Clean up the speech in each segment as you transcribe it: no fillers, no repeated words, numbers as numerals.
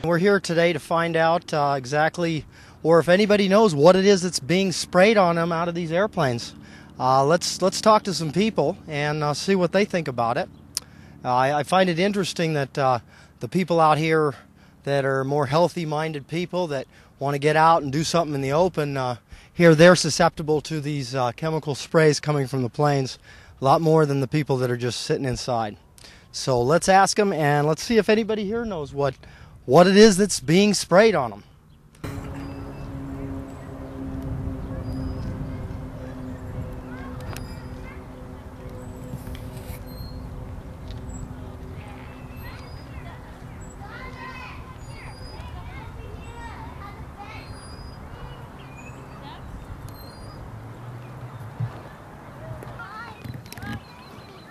We're here today to find out exactly, or if anybody knows what it is that's being sprayed on them out of these airplanes. Let's talk to some people and see what they think about it. I find it interesting that the people out here that are more healthy-minded people that want to get out and do something in the open, here they're susceptible to these chemical sprays coming from the planes a lot more than the people that are just sitting inside. So let's ask them and let's see if anybody here knows what it is that's being sprayed on them.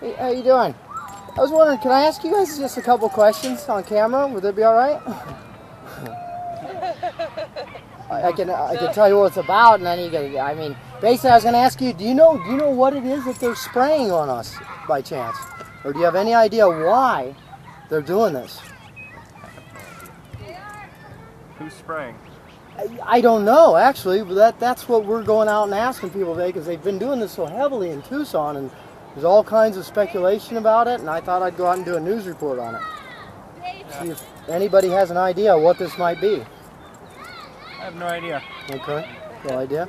Hey, how you doing? I was wondering, can I ask you guys just a couple questions on camera? Would that be all right? I can tell you what it's about, and then you get. I mean, basically, I was going to ask you, do you know what it is that they're spraying on us by chance, or do you have any idea why they're doing this? Who's spraying? I don't know actually, but that's what we're going out and asking people today because they've been doing this so heavily in Tucson and. There's all kinds of speculation about it, and I thought I'd go out and do a news report on it. See if anybody has an idea what this might be. I have no idea. Okay, no idea.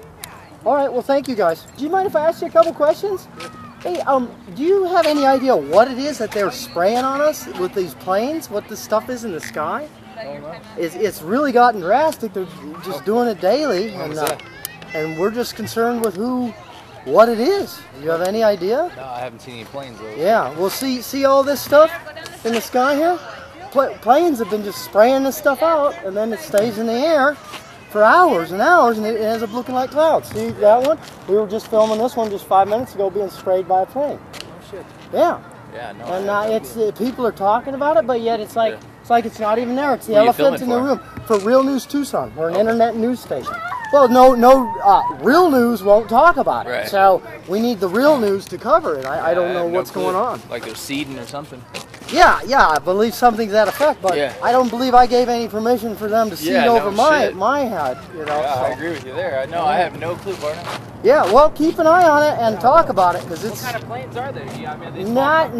All right, well, thank you guys. Do you mind if I ask you a couple questions? Hey, do you have any idea what it is that they're spraying on us with these planes? What this stuff is in the sky? It's really gotten drastic. They're just doing it daily, and we're just concerned with what it is. Do you have any idea? No, I haven't seen any planes though. Yeah, well, see all this stuff in the sky here? Planes have been just spraying this stuff out, and then it stays in the air for hours and hours, and it ends up looking like clouds. See that one? We were just filming this one just 5 minutes ago being sprayed by a plane. Oh shit. Yeah. Yeah, no. And people are talking about it, but yet it's like it's not even there. It's the elephant in the room. For Real News Tucson. We're an internet news station. Well, no, Real News won't talk about it. Right. So we need the Real News to cover it. I don't know what's going on. Like they're seeding or something. Yeah, I believe something to that effect, but I don't believe I gave any permission for them to seed over my head. You know. Yeah, so. I agree with you there. No, I have no clue, partner. Yeah, well, keep an eye on it and talk about it because it's. What kind of planes are they? Yeah, I mean,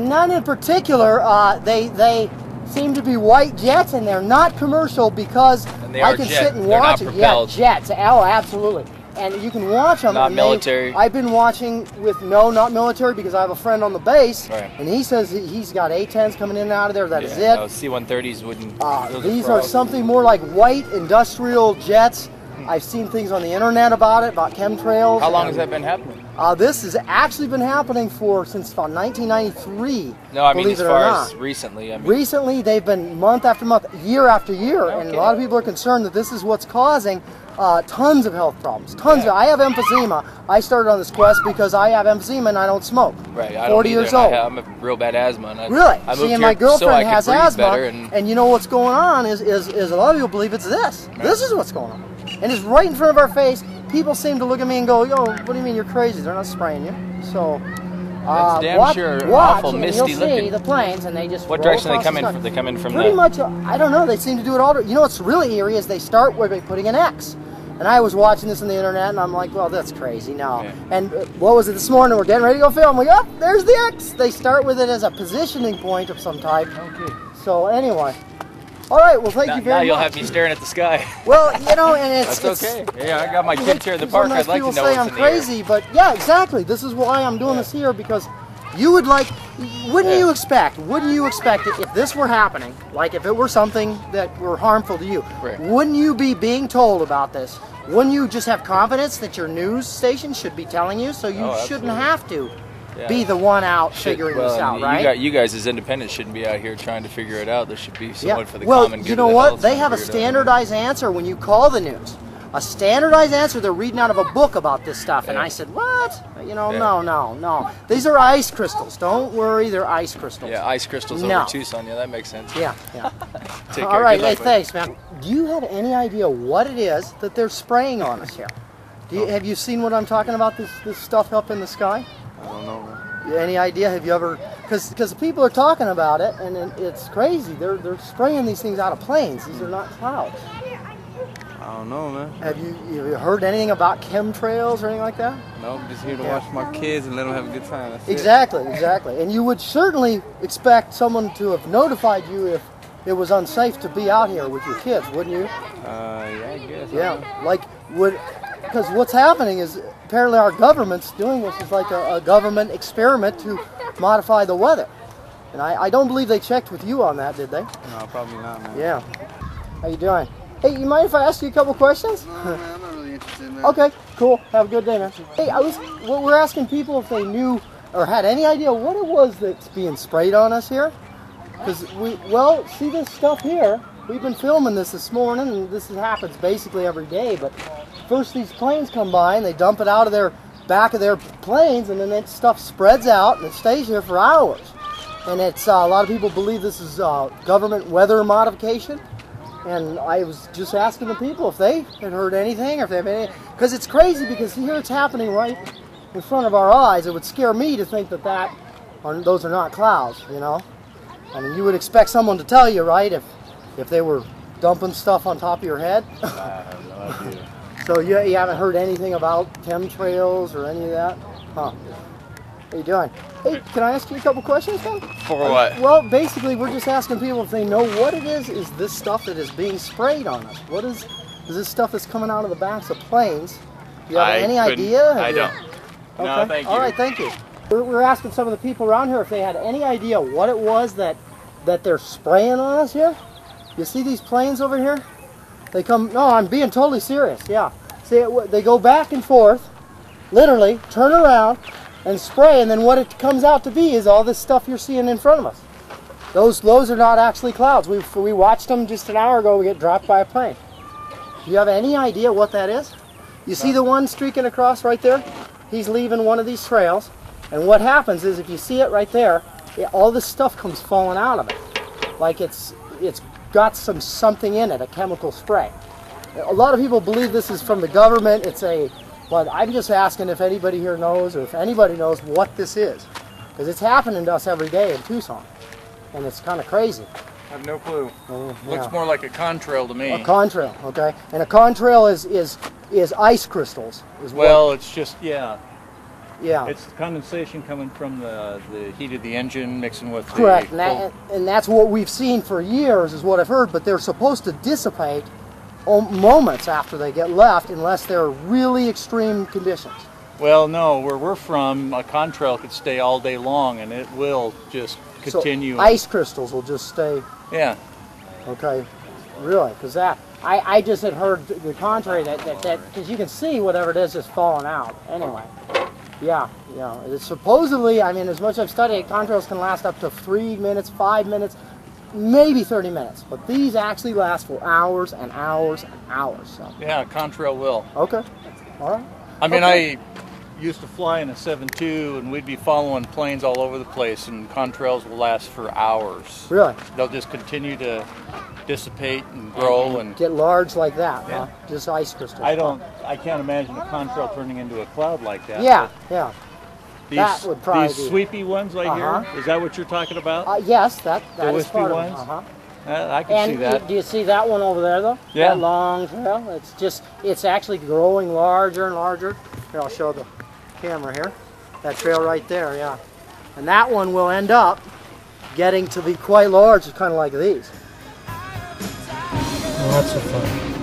none in particular. They seem to be white jets, and they're not commercial because I can sit and watch it. Yeah, jets. Oh, absolutely. And you can watch them. Not military. I've been watching with not military because I have a friend on the base, and he says he's got A-10s coming in and out of there. That is it. No, C-130s wouldn't. These are something more like white industrial jets. I've seen things on the internet about it, about chemtrails. How long has that been happening? This has actually been happening since about 1993. No, I mean as far as recently. Recently, they've been month after month, year after year, and a lot of people are concerned that this is what's causing tons of health problems. I have emphysema. I started on this quest because I have emphysema and I don't smoke. Right. 40 years old. I'm a real bad asthma. And really? I See, and my girlfriend has asthma, and you know what's going on is a lot of people believe it's this. Right. This is what's going on. And it's right in front of our face. People seem to look at me and go, yo, what do you mean you're crazy? They're not spraying you. So, that's damn watch, awful and misty you'll looking. see the planes, and they just What direction are they coming from? They come in from pretty much, I don't know. They seem to do it all. You know what's really eerie is they start by putting an X. And I was watching this on the internet, and I'm like, well, that's crazy. No. Yeah. And what was it this morning? We're getting ready to go film. We go, there's the X. They start with it as a positioning point of some type. Okay. So anyway. All right, well, thank you very much. Now you'll have me staring at the sky. Well, you know, and it's... That's okay. Yeah, I got my kids here at the park. I'd like to know what's in the air. People say I'm crazy, but yeah, exactly. This is why I'm doing this here, because you would like... Wouldn't you expect it if this were happening, like if it were something that were harmful to you, wouldn't you be being told about this? Wouldn't you just have confidence that your news station should be telling you, so you shouldn't have to be the one out figuring this out, right? You guys as independents shouldn't be out here trying to figure it out. There should be someone for the common good. Well, you know what? They have a standardized answer when you call the news. A standardized answer. They're reading out of a book about this stuff, and I said, what? You know, no. These are ice crystals. Don't worry, they're ice crystals. Yeah, ice crystals over Tucson. Yeah, that makes sense. Yeah. Take care. All right, hey, thanks, man. Do you have any idea what it is that they're spraying on us here? Have you seen what I'm talking about, this stuff up in the sky? I don't know. Any idea? Have you ever? Because the people are talking about it, and it's crazy. They're spraying these things out of planes. These are not clouds. I don't know, man. Have you heard anything about chemtrails or anything like that? No, I'm just here to watch my kids and let them have a good time. That's Exactly. And you would certainly expect someone to have notified you if it was unsafe to be out here with your kids, wouldn't you? Yeah, I guess. Yeah, because what's happening is apparently our government's doing this as like a government experiment to modify the weather. And I don't believe they checked with you on that, did they? No, probably not, man. Yeah. How you doing? Hey, you mind if I ask you a couple questions? No, man, I'm not really interested, man. Okay, cool. Have a good day, man. Hey, we're asking people if they knew or had any idea what it was that's being sprayed on us here. Because see this stuff here? We've been filming this morning, and this happens basically every day. But first, these planes come by and they dump it out of their back of their planes, and then that stuff spreads out and it stays here for hours. And it's a lot of people believe this is government weather modification. And I was just asking the people if they had heard anything, or if they have any, because it's crazy. Because here it's happening right in front of our eyes. It would scare me to think that those are not clouds, you know. I mean, you would expect someone to tell you, right, if they were dumping stuff on top of your head. I have no idea. So you haven't heard anything about chemtrails or any of that? Huh. How you doing? Hey, can I ask you a couple questions, then? For what? Well, basically, we're just asking people if they know what it is this stuff that is being sprayed on us. What is this stuff that's coming out of the backs of planes? Do you have any idea? I don't. Okay. No, thank you. All right, thank you. We're asking some of the people around here if they had any idea what it was that they're spraying on us here. You see these planes over here? They come, no, I'm being totally serious, yeah. See, they go back and forth, literally, turn around, and spray, and then what it comes out to be is all this stuff you're seeing in front of us. Those are not actually clouds. We watched them just an hour ago get dropped by a plane. Do you have any idea what that is? You see the one streaking across right there? He's leaving one of these trails, and what happens is if you see it right there, all this stuff comes falling out of it. Like it's got something in it, a chemical spray. A lot of people believe this is from the government. But I'm just asking if anybody here knows, or if anybody knows what this is. Because it's happening to us every day in Tucson. And it's kind of crazy. I have no clue. Yeah. Looks more like a contrail to me. A contrail, okay. And a contrail is ice crystals. It's just, yeah. Yeah. It's condensation coming from the heat of the engine mixing with correct. the... And that's what we've seen for years is what I've heard. But they're supposed to dissipate moments after they get left unless they're really extreme conditions. Well, no, where we're from, a contrail could stay all day long and it will just continue. So ice crystals will just stay. Yeah. Okay. Really? Because I just had heard the contrary that because you can see whatever it is just falling out. Anyway. Yeah. It's supposedly, I mean, as much as I've studied, contrails can last up to 3 minutes, 5 minutes, maybe 30 minutes, but these actually last for hours and hours and hours. So. Yeah, contrail will. Okay. All right. I mean, I used to fly in a 7.2 and we'd be following planes all over the place, and contrails will last for hours. Really? They'll just continue to dissipate and grow and get large like that. Yeah. Huh? Just ice crystals. I can't imagine a contrail turning into a cloud like that. Yeah. These would probably these sweepy ones right here, is that what you're talking about? Yes, that the is part ones? of it. I can see that. Do you see that one over there though? Yeah. That long trail. It's actually growing larger and larger. Here, I'll show the camera here. That trail right there, yeah. And that one will end up getting to be quite large, kind of like these. Oh, that's so fun.